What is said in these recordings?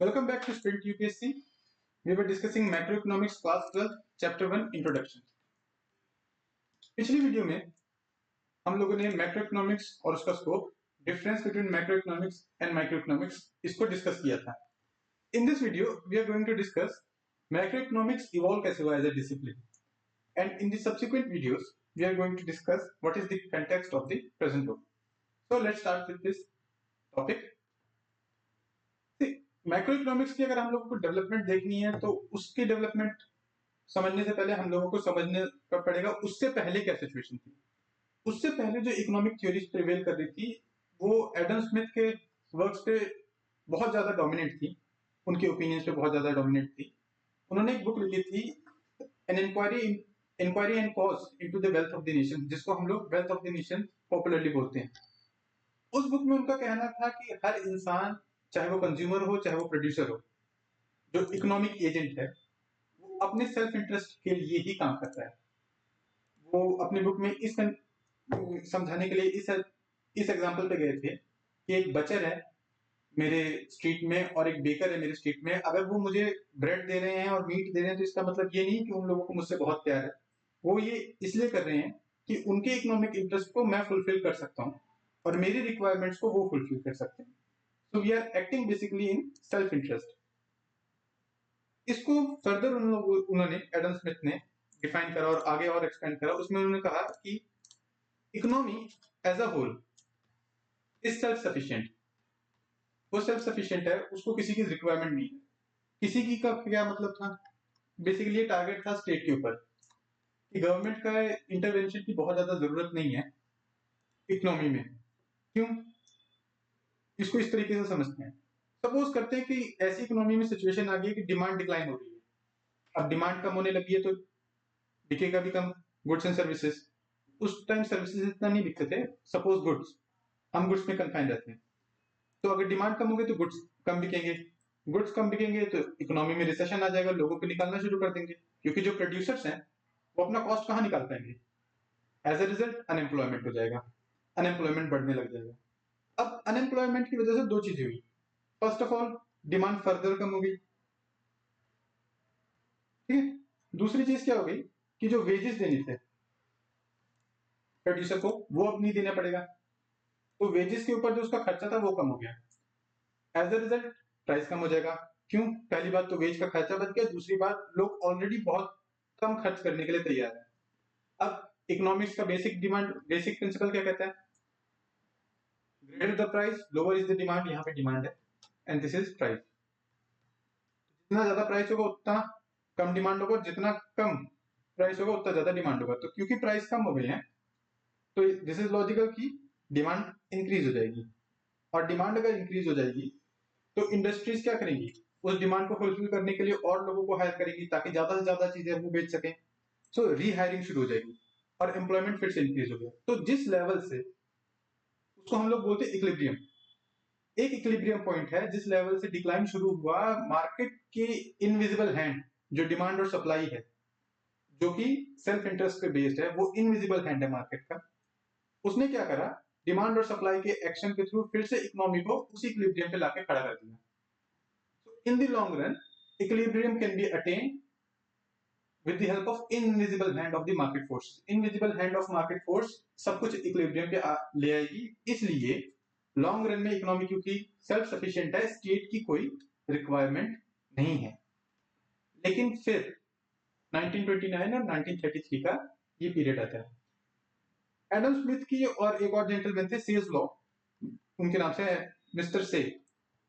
Welcome back to Sprint UPSC. We were discussing macroeconomics class 12 chapter 1 introduction. पिछली video में हम लोगों ने मैक्रोइकोनॉमिक्स और उसका scope, difference between macroeconomics and microeconomics इसको डिस्कस किया था. In this video we are going to discuss macroeconomics evolve कैसे हुआ as a discipline, and in the subsequent videos we are going to discuss what is the context of the present book. So let's start with this topic. Macroeconomics की अगर हम लोगों को development देखनी है तो उसकी डेवलपमेंट समझने से पहले हम लोगों को समझने पड़ेगा उससे पहले क्या सिचुएशन थी. उससे पहले जो इकोनॉमिक थ्योरीज प्रिवेल कर रही थी वो एडम स्मिथ के वर्क्स पे बहुत ज्यादा डोमिनेट थी, उनके ओपिनियंस पे बहुत ज्यादा डोमिनेट थी. उन्होंने एक बुक लिखी थी an inquiry and cause into the wealth of the nation, जिसको हम लोग wealth of the nation popularly बोलते हैं. उस बुक में उनका कहना था कि हर इंसान, चाहे वो कंज्यूमर हो चाहे वो प्रोड्यूसर हो, जो इकोनॉमिक एजेंट है वो अपने सेल्फ इंटरेस्ट के लिए ही काम करता है. वो अपनी बुक में इस समझाने के लिए इस एग्जांपल पे गए थे कि एक बचर है मेरे स्ट्रीट में और एक बेकर है मेरे स्ट्रीट में. अगर वो मुझे ब्रेड दे रहे हैं और मीट दे रहे हैं तो इसका मतलब ये नहीं कि उन लोगों को मुझसे बहुत प्यार है. वो ये इसलिए कर रहे हैं कि उनके इकोनॉमिक इंटरेस्ट को मैं फुलफिल कर सकता हूँ और मेरी रिक्वायरमेंट्स को वो फुलफिल कर सकते हैं. So we are acting basically in self interest. इसको फर्दर उन्होंने एडम स्मिथ ने डिफाइन करा और आगे और एक्सपेंड करा. उसमें उन्होंने कहा कि economy as a whole is self sufficient. वो सेल्फ सफिशिएंट है, उसको किसी की रिक्वायरमेंट नहीं है. किसी की का क्या मतलब था? बेसिकली ये टारगेट था स्टेट के ऊपर कि गवर्नमेंट का इंटरवेंशन की बहुत ज्यादा जरूरत नहीं है इकोनॉमी में. क्यों? इसको इस तरीके से समझते हैं. सपोज करते हैं कि ऐसी इकोनॉमी में सिचुएशन आ गई है कि डिमांड डिक्लाइन हो रही है. अब डिमांड कम होने लगी है तो बिकेगा भी कम गुड्स एंड सर्विसेज. उस टाइम सर्विसेज इतना नहीं बिकते थे. सपोज गुड्स, हम गुड्स में कन्फाइन रहते हैं, तो अगर डिमांड कम होगी तो गुड्स कम बिकेंगे. गुड्स कम बिकेंगे तो इकोनॉमी में रिसेशन आ जाएगा, लोगों को निकालना शुरू कर देंगे क्योंकि जो प्रोड्यूसर्स हैं वो अपना कॉस्ट कहाँ निकाल पाएंगे. एज अ रिजल्ट अनएम्प्लॉयमेंट हो जाएगा, अनएम्प्लॉयमेंट बढ़ने लग जाएगा. अब अनएम्प्लॉयमेंट की वजह से दो चीजें हुई. First of all demand further कम हो गई, ठीक है. दूसरी चीज क्या हो गई कि जो वेजेस देने थे प्रोड्यूसर को वो अब नहीं देना पड़ेगा, तो वेजेस के ऊपर जो उसका खर्चा था वो कम हो गया. एज अ रिजल्ट प्राइस कम हो जाएगा. क्यों? पहली बात तो वेज का खर्चा बच गया, दूसरी बात लोग ऑलरेडी बहुत कम खर्च करने के लिए तैयार है. अब इकोनॉमिक्स का बेसिक प्रिंसिपल क्या कहता है? Greater the price lower is the demand. यहाँ पे डिमांड है एंड दिस इज प्राइस. जितना ज्यादा प्राइस होगा उतना कम डिमांड होगा, जितना कम प्राइस होगा उतना ज्यादा डिमांड होगा. तो क्योंकि प्राइस कम हो गई है तो दिस इज लॉजिकल कि डिमांड इंक्रीज हो जाएगी. और डिमांड अगर इंक्रीज हो जाएगी तो इंडस्ट्रीज क्या करेंगी? उस डिमांड को फुलफिल करने के लिए और लोगों को हायर करेंगी ताकि ज्यादा से ज्यादा चीजें वो बेच सकें. सो रीहायरिंग शुरू हो जाएगी और एम्प्लॉयमेंट फिर से इंक्रीज हो गया. तो जिस लेवल से, उसको हम लोग बोलते हैं इक्विलिब्रियम. एक इक्विलिब्रियम पॉइंट है जिस लेवल से डिक्लाइन शुरू हुआ. मार्केट के इनविजिबल हैंड जो डिमांड और सप्लाई है, जो कि सेल्फ इंटरेस्ट पे बेस्ड है, वो इनविजिबल हैंड है मार्केट का. उसने क्या करा? डिमांड और सप्लाई के एक्शन के थ्रू फिर से इकोनॉमी को उसी इक्विलिब्रियम पे लाके खड़ा कर दिया. इन the long run equilibrium can be attend with the help of invisible hand of the market force. Invisible hand of market force सब कुछ इक्विलिब्रियम पे ले आएगी. इसलिए लॉन्ग रन में इकोनॉमी क्योंकि सेल्फ सफिशिएंट है, स्टेट की कोई रिक्वायरमेंट नहीं है. लेकिन फिर 1929 और 1933 का ये पीरियड आता है. एडम स्मिथ की और एक और जेंटलमैन थे, सेज लॉ, उनके नाम से मिस्टर से.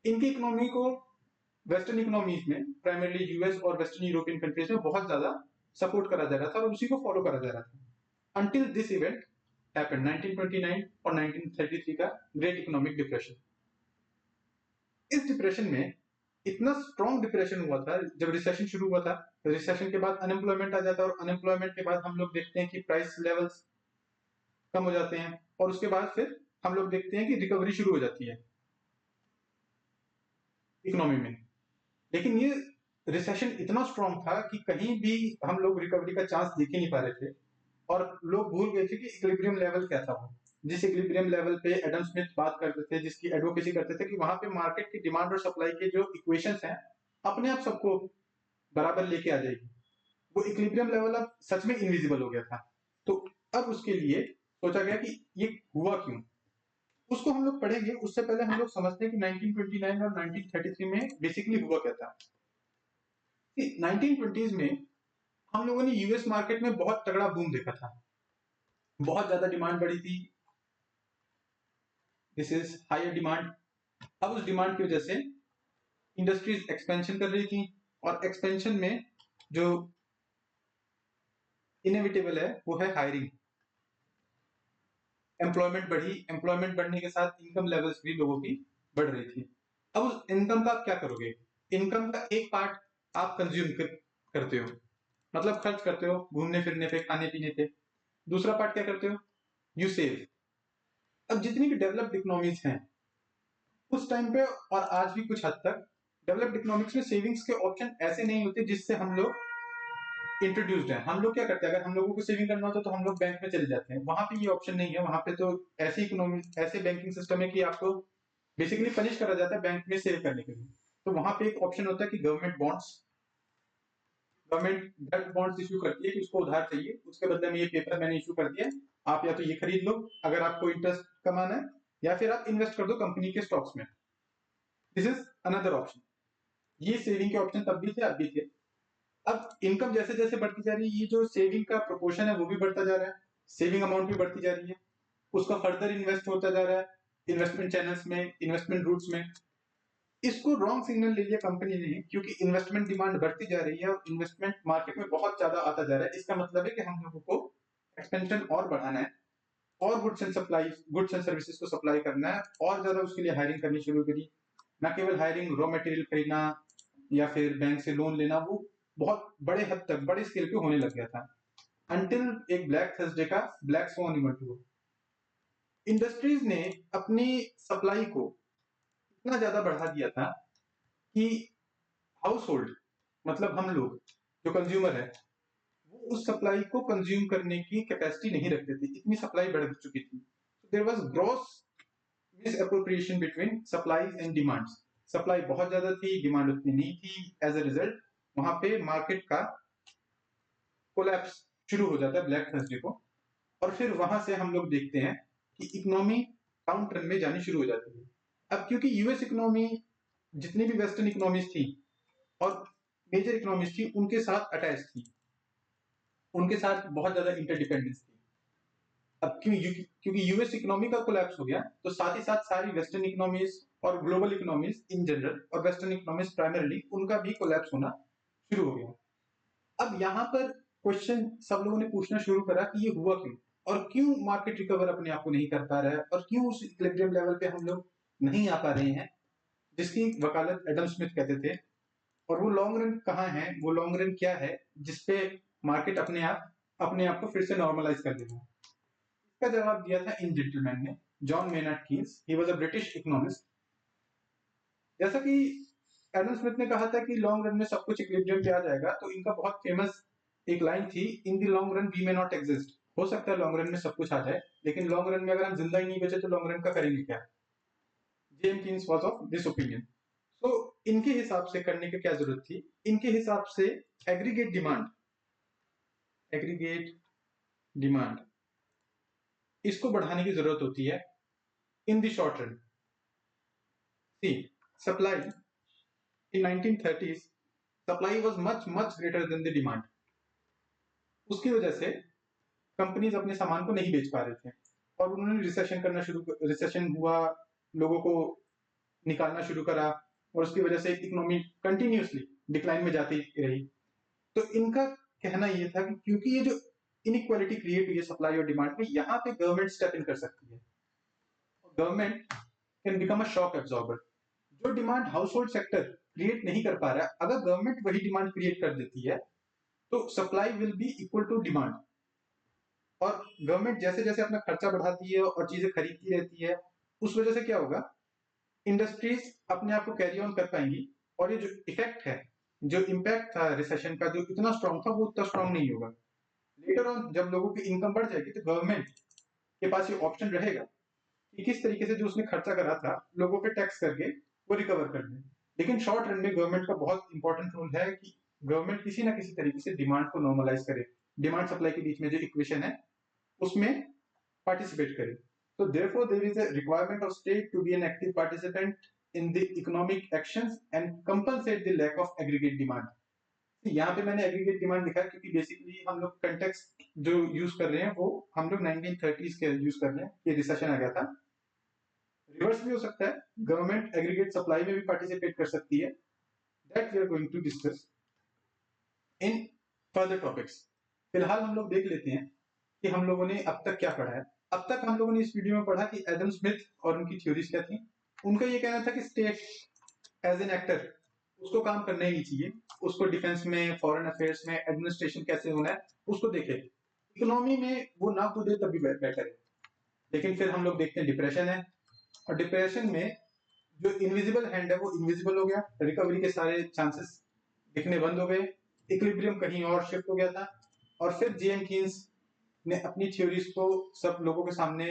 इनकी इकोनॉमी को वेस्टर्न इकोनॉमीज में, प्राइमरली यूएस और वेस्टर्न यूरोपियन कंट्रीज में बहुत ज्यादा सपोर्ट करा जा रहा था और उसी को फॉलो करा जा रहा था. अंटिल दिस इवेंट हैपेंड 1929 और 1933 का ग्रेट इकोनॉमिक डिप्रेशन. इस डिप्रेशन में इतना स्ट्रॉन्ग डिप्रेशन हुआ था जब रिसेशन शुरू हुआ था. रिसेशन के बाद अनएम्प्लॉयमेंट आ जाता है और अनएम्प्लॉयमेंट के बाद हम लोग देखते हैं कि प्राइस लेवल्स कम हो जाते हैं और उसके बाद फिर हम लोग देखते हैं कि रिकवरी शुरू हो जाती है इकोनॉमी में. लेकिन ये रिसेशन इतना स्ट्रॉन्ग था कि कहीं भी हम लोग रिकवरी का चांस देख ही नहीं पा रहे थे और लोग भूल गए थे कि इक्विलिब्रियम लेवल क्या था. वो जिस इक्विलिब्रियम लेवल पे एडम स्मिथ बात करते थे, जिसकी एडवोकेसी करते थे कि वहां पे मार्केट की डिमांड और सप्लाई के जो इक्वेशंस हैं अपने आप सबको बराबर लेके आ जाएगी, वो इक्विलिब्रियम लेवल अब सच में इनविजिबल हो गया था। तो अब उसके लिए सोचा गया कि ये हुआ क्यों, उसको हम लोग पढ़ेंगे। उससे पहले हम लोग समझते हैं कि 1929 और 1933 में बेसिकली हुआ क्या था। 1920s में हम लोगों ने यूएस मार्केट में बहुत तगड़ा बूम देखा था, बहुत ज्यादा डिमांड बढ़ी थी, दिस इज हायर डिमांड। अब उस डिमांड की वजह से इंडस्ट्रीज एक्सपेंशन कर रही थी, और एक्सपेंशन में जो इनएविटेबल है वो है हायरिंग। एम्प्लॉयमेंट बढ़ी, एम्प्लॉयमेंट बढ़ने के साथ इनकम लेवल्स भी लोगों की बढ़ रही थी। अब उस इनकम का आप क्या करोगे? इनकम का एक पार्ट आप कंज्यूम करते हो, मतलब खर्च करते हो घूमने फिरने पे, खाने पीने पे। दूसरा पार्ट क्या करते हो? You save. अब जितनी भी डेवलप्ड इकोनॉमीज हैं उस टाइम पे और आज भी कुछ हद तक डेवलप्ड इकोनॉमिक्स में सेविंग्स के ऑप्शन ऐसे नहीं होते जिससे हम लोग इंट्रोड्यूस्ड है। हम लोग क्या करते हैं, अगर हम लोगों को सेविंग करना होता तो हम लोग बैंक में चले जाते हैं, वहां पे ये ऑप्शन नहीं है। वहां पे तो ऐसी इकोनॉमी, ऐसे बैंकिंग सिस्टम है कि आपको बेसिकली पनिश करा जाता है बैंक में सेव करने के लिए। तो वहां पे एक ऑप्शन होता है कि गवर्नमेंट बॉन्ड्स इशू करती है कि उसको उधार चाहिए, उसके बदले में ये पेपर मैंने इशू कर दिया, आप या तो ये खरीद लो अगर आपको इंटरेस्ट कमाना है, या फिर आप इन्वेस्ट कर दो कंपनी के स्टॉक्स में। This is another option. ये सेविंग के ऑप्शन तब भी थे, अब भी थे। अब इनकम जैसे जैसे बढ़ती जा रही है, ये जो सेविंग का प्रोपोर्शन है वो भी बढ़ता जा रहा है, सेविंग अमाउंट भी बढ़ती जा रही है, उसका फर्दर इन्वेस्ट होता जा रहा है इन्वेस्टमेंट चैनल्स में, इन्वेस्टमेंट रूट्स में। इसको रॉन्ग सिग्नल ले लिया कंपनी ने, क्योंकि इन्वेस्टमेंट डिमांड बढ़ती जा रही है और इन्वेस्टमेंट मार्केट में बहुत ज्यादा आता जा रहा है। इसका मतलब है कि हम लोगों को एक्सपेंशन और बढ़ाना है, और गुड्स एंड सर्विसेज को सप्लाई करना है, और ज्यादा उसके लिए हायरिंग करनी शुरू करी। न केवल हायरिंग, रॉ मटेरियल खरीदना या फिर बैंक से लोन लेना, वो बहुत बड़े हद तक, बड़े स्केल पे होने लग गया था, अंटिल एक ब्लैक थर्सडे का ब्लैक स्वान इवेंट हुआ। इंडस्ट्रीज ने अपनी सप्लाई को इतना ज्यादा बढ़ा दिया था कि हाउस होल्ड, मतलब हम लोग जो कंज्यूमर है, वो उस सप्लाई को कंज्यूम करने की कैपेसिटी नहीं रखते थे, इतनी सप्लाई बढ़ चुकी थी। There was gross misappropriation between supply and demands. Supply बहुत ज्यादा थी, डिमांड उतनी नहीं थी। एज अ रिजल्ट वहां पे मार्केट का कोलैप्स शुरू हो जाता है ब्लैक थर्सडे को, और फिर वहां से हम लोग देखते हैं कि इकोनॉमी डाउन ट्रेंड में जानी शुरू हो जाती है। अब क्योंकि यूएस इकोनॉमी जितनी भी वेस्टर्न इकोनॉमीज थी और मेजर इकोनॉमीज थी उनके साथ अटैच थी, उनके साथ बहुत ज्यादा इंटरडिपेंडेंस थी। अब क्योंकि यूएस इकोनॉमी का कोलैप्स हो गया, तो साथ ही साथ सारी वेस्टर्न इकोनॉमीज और ग्लोबल इकोनॉमीज इन जनरल और वेस्टर्न इकोनॉमीज प्राइमरली, उनका भी कोलैप्स होना शुरू हो गया। अब यहाँ पर क्वेश्चन सब लोगों ने पूछना शुरू करा कि ये हुआ क्यों, और क्यों मार्केट रिकवर अपने आप को नहीं कर पा रहा है, और क्यों उस इक्विलिब्रियम लेवल पे हम लोग नहीं आ पा रहे हैं, जिसकी वकालत एडम स्मिथ कहते थे। और वो लॉन्ग रन कहाँ है, वो लॉन्ग रन क्या है जिसपे मार्केट अपने आप को फिर से नॉर्मलाइज कर देगा। इसका जवाब दिया था इन जेंटलमैन ने, John Maynard Keynes. He was a British economist. जैसा कि एडम स्मिथ ने कहा था कि लॉन्ग रन में सब कुछ इक्विलिब्रियम पे आ जाएगा, तो इनका बहुत फेमस एक लाइन थी, in the long run we may not exist. हो सकता है लॉन्ग रन में सब कुछ आ जाए, लेकिन लॉन्ग रन में अगर हम जिंदा ही नहीं बचे तो लॉन्ग रन का करेंगे क्या? J M Keynes was of this opinion. तो इनके हिसाब से करने की क्या जरूरत थी? इनके हिसाब से एग्रीगेट डिमांड इसको बढ़ाने की जरूरत होती है in the short run. See supply in 1930s, supply was much much greater than the demand. उसकी वजह से कंपनीज अपने सामान को नहीं बेच पा रहे थे, और उन्होंने रिसेशन हुआ, लोगों को निकालना शुरू करा, और उसकी वजह से इकोनॉमी कंटिन्यूसली डिक्लाइन में जाती रही। तो इनका कहना यह था कि क्योंकि ये जो इनइक्वालिटी क्रिएट हुई है सप्लाई और डिमांड में, यहाँ पे गवर्नमेंट स्टेप इन कर सकती है। Government can become a shock absorber. जो demand household sector create नहीं कर पा रहा है, अगर गवर्नमेंट वही डिमांड क्रिएट कर देती है तो supply will be equal to demand. और गवर्नमेंट जैसे जैसे अपना खर्चा बढ़ाती है और चीजें खरीदती रहती है, उस वजह से क्या होगा, इंडस्ट्रीज अपने आप को कैरी ऑन कर पाएंगी, और ये जो इफेक्ट है, जो इम्पैक्ट था रिसेशन का, जो इतना स्ट्रांग था, वो उतना स्ट्रांग नहीं होगा। लेटर ऑन जब लोगों की इनकम बढ़ जाएगी तो गवर्नमेंट के पास ये ऑप्शन रहेगा कि किस तरीके से जो उसने खर्चा करा था लोगों पे टैक्स करके वो रिकवर कर ले। लेकिन शॉर्ट रन में गवर्नमेंट का बहुत इंपॉर्टेंट रोल है कि गवर्नमेंट किसी ना किसी तरीके से डिमांड को नॉर्मलाइज करे, डिमांड सप्लाई के बीच में जो इक्वेशन है उसमें पार्टिसिपेट करे। So therefore there is a requirement of state to be an active participant in the economic actions and compensate the lack of aggregate demand. यहाँ पे मैंने एग्रीगेट डिमांड लिखा है क्योंकि बेसिकली हम लोग कंटेक्स्ट जो यूज कर रहे हैं वो हम लोग 1930s के यूज कर रहे हैं, ये रिसेशन आ गया था। रिवर्स भी हो सकता है, गवर्नमेंट एग्रीगेट सप्लाई में भी पार्टिसिपेट कर सकती है। That we are going to discuss in further topics. फिलहाल हम लोग देख लेते हैं कि हम लोगों ने अब तक क्या पढ़ा है। अब तक हम लोगों ने इस वीडियो में पढ़ा कि एडम स्मिथ और उनकी थ्योरीज क्या थी। उनका ये कहना था कि स्टेट एज एन एक्टर उसको काम करना ही नहीं चाहिए, उसको डिफेंस में, फॉरेन अफेयर्स में, एडमिनिस्ट्रेशन कैसे होना है उसको देखे, इकोनॉमी में वो ना कूदे तब भी बेटर है। लेकिन फिर हम लोग देखते हैं डिप्रेशन है, और डिप्रेशन में जो इनविजिबल हैंड है वो इनविजिबल हो गया, रिकवरी के सारे चांसेस दिखने बंद हो गए, इक्विलिब्रियम कहीं और शिफ्ट हो गया था। और फिर जेएम कीन्स ने अपनी थ्योरीज को सब लोगों के सामने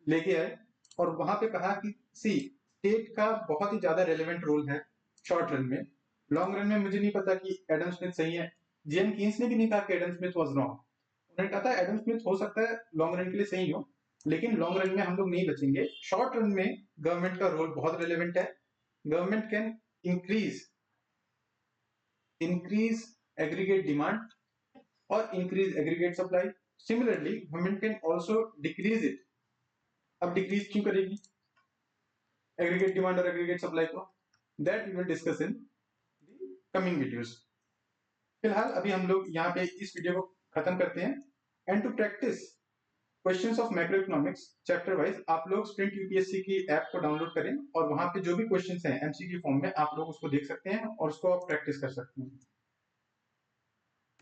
लेके आए और वहां पे कहा कि सी स्टेट का बहुत ही ज्यादा रेलेवेंट रोल है शॉर्ट रन में। लॉन्ग रन में मुझे नहीं पता कि एडम स्मिथ सही है, जेएम कीन्स ने भी नहीं कहा कि एडम स्मिथ वाज रॉन्ग। उन्होंने कहा था एडम स्मिथ हो सकता है लॉन्ग रन के लिए सही हो, लेकिन लॉन्ग रन में हम लोग नहीं बचेंगे। शॉर्ट रन में गवर्नमेंट का रोल बहुत रेलेवेंट है। Government can increase aggregate demand और increase aggregate supply. Similarly government can also decrease it. अब डिक्रीज क्यों करेगी एग्रीगेट डिमांड और एग्रीगेट सप्लाई को, that we will discuss in coming videos. फिलहाल अभी हम लोग यहाँ पे इस वीडियो को खत्म करते हैं। And to practice questions of macroeconomics chapter wise आप लोग स्प्रिंट यूपीएससी की ऐप को डाउनलोड करें और वहां पे जो भी क्वेश्चंस हैं एमसीक्यू फॉर्म में आप लोग उसको देख सकते हैं और उसको आप प्रैक्टिस कर सकते हैं।